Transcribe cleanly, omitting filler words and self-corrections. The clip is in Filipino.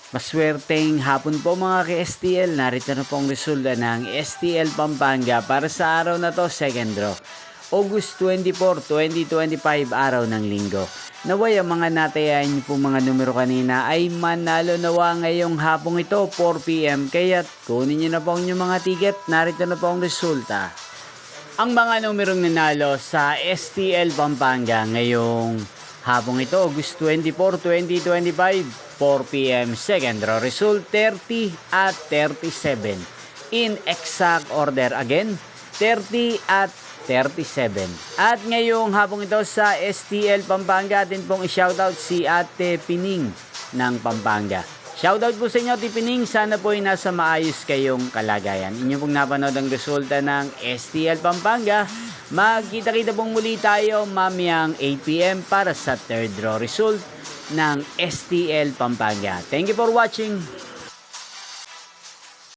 Maswerteng hapon po mga ka-STL. Narito na po ang resulta ng STL Pampanga para sa araw na to, second draw. August 24, 2025, araw ng linggo. Naway ang mga natayan niyo po mga numero kanina ay manalo nawa ngayong hapong ito, 4 PM. Kaya kunin niyo na po ang inyong mga ticket. Narito na po ang resulta. Ang mga numerong nanalo sa STL Pampanga ngayong hapong ito, August 24, 2025, 4 PM, second draw. Result 30 at 37. In exact order again, 30 at 37. At ngayong hapong ito sa STL Pampanga, atin pong i-shoutout si Ate Pining ng Pampanga. Shoutout po sa inyo, Ate Pining. Sana po ay nasa maayos kayong kalagayan. Inyo pong napanood ang resulta ng STL Pampanga. Magkita-kita pong muli tayo mamayang 8 PM para sa third draw result ng STL Pampanga. Thank you for watching.